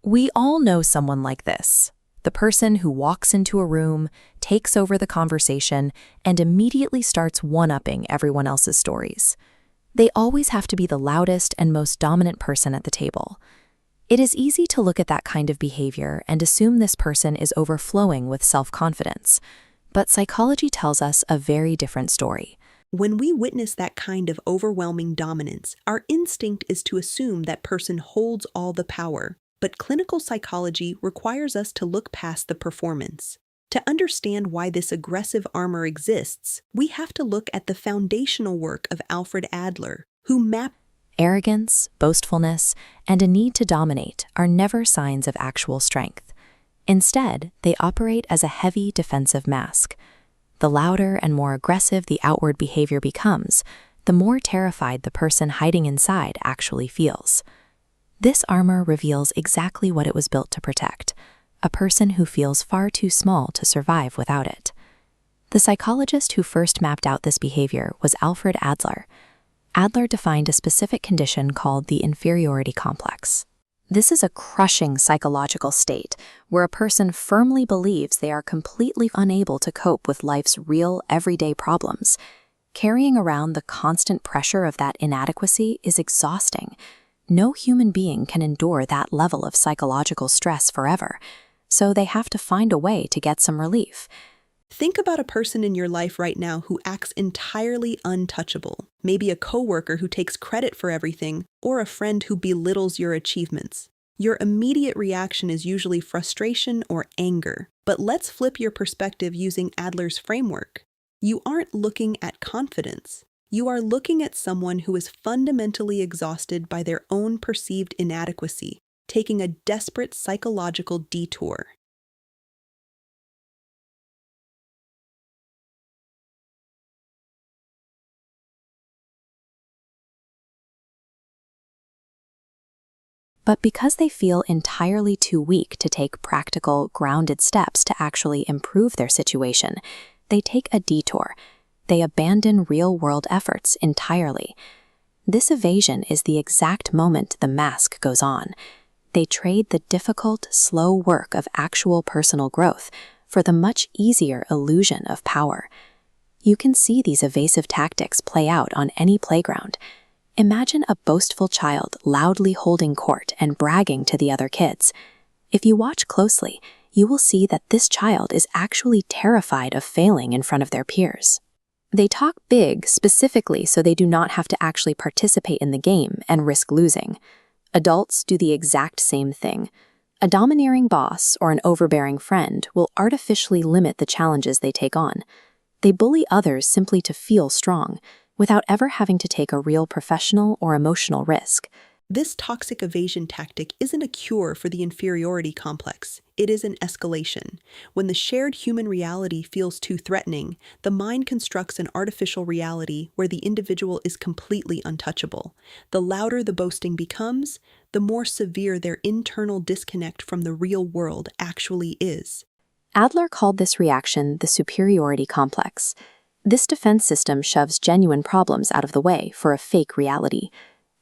We all know someone like this. The person who walks into a room, takes over the conversation, and immediately starts one-upping everyone else's stories. They always have to be the loudest and most dominant person at the table. It is easy to look at that kind of behavior and assume this person is overflowing with self-confidence. But psychology tells us a very different story. When we witness that kind of overwhelming dominance, our instinct is to assume that person holds all the power. But clinical psychology requires us to look past the performance. To understand why this aggressive armor exists, we have to look at the foundational work of Alfred Adler, who mapped Arrogance, boastfulness, and a need to dominate are never signs of actual strength. Instead, they operate as a heavy defensive mask. The louder and more aggressive the outward behavior becomes, the more terrified the person hiding inside actually feels. This armor reveals exactly what it was built to protect, a person who feels far too small to survive without it. The psychologist who first mapped out this behavior was Alfred Adler. Adler defined a specific condition called the Inferiority Complex. This is a crushing psychological state where a person firmly believes they are completely unable to cope with life's real, everyday problems. Carrying around the constant pressure of that inadequacy is exhausting. No human being can endure that level of psychological stress forever, so they have to find a way to get some relief. Think about a person in your life right now who acts entirely untouchable. Maybe a coworker who takes credit for everything, or a friend who belittles your achievements. Your immediate reaction is usually frustration or anger. But let's flip your perspective using Adler's framework. You aren't looking at confidence. You are looking at someone who is fundamentally exhausted by their own perceived inadequacy, taking a desperate psychological detour. But because they feel entirely too weak to take practical, grounded steps to actually improve their situation, they take a detour. They abandon real-world efforts entirely. This evasion is the exact moment the mask goes on. They trade the difficult, slow work of actual personal growth for the much easier illusion of power. You can see these evasive tactics play out on any playground. Imagine a boastful child loudly holding court and bragging to the other kids. If you watch closely, you will see that this child is actually terrified of failing in front of their peers. They talk big specifically so they do not have to actually participate in the game and risk losing. Adults do the exact same thing. A domineering boss or an overbearing friend will artificially limit the challenges they take on. They bully others simply to feel strong, without ever having to take a real professional or emotional risk. This toxic evasion tactic isn't a cure for the inferiority complex. It is an escalation. When the shared human reality feels too threatening, the mind constructs an artificial reality where the individual is completely untouchable. The louder the boasting becomes, the more severe their internal disconnect from the real world actually is. Adler called this reaction the superiority complex. This defense system shoves genuine problems out of the way for a fake reality.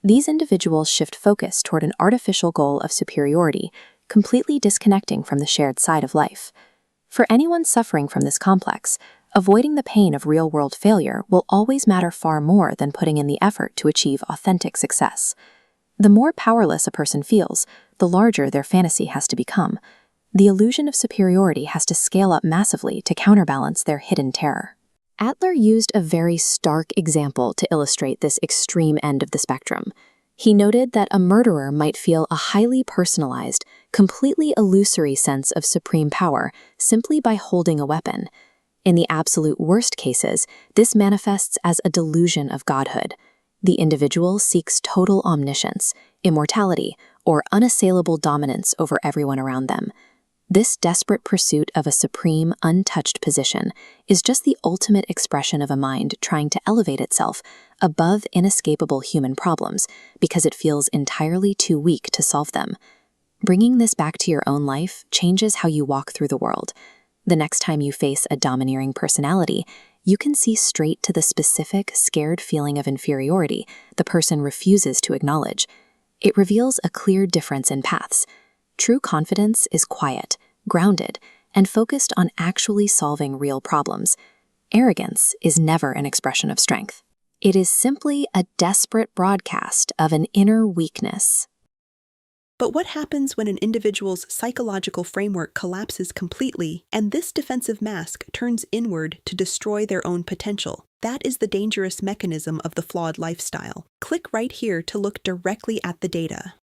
These individuals shift focus toward an artificial goal of superiority, completely disconnecting from the shared side of life. For anyone suffering from this complex, avoiding the pain of real-world failure will always matter far more than putting in the effort to achieve authentic success. The more powerless a person feels, the larger their fantasy has to become. The illusion of superiority has to scale up massively to counterbalance their hidden terror. Adler used a very stark example to illustrate this extreme end of the spectrum. He noted that a murderer might feel a highly personalized, completely illusory sense of supreme power simply by holding a weapon. In the absolute worst cases, this manifests as a delusion of godhood. The individual seeks total omniscience, immortality, or unassailable dominance over everyone around them. This desperate pursuit of a supreme, untouched position is just the ultimate expression of a mind trying to elevate itself above inescapable human problems because it feels entirely too weak to solve them. Bringing this back to your own life changes how you walk through the world. The next time you face a domineering personality, you can see straight to the specific, scared feeling of inferiority the person refuses to acknowledge. It reveals a clear difference in paths. True confidence is quiet, grounded, and focused on actually solving real problems. Arrogance is never an expression of strength. It is simply a desperate broadcast of an inner weakness. But what happens when an individual's psychological framework collapses completely and this defensive mask turns inward to destroy their own potential? That is the dangerous mechanism of the flawed lifestyle. Click right here to look directly at the data.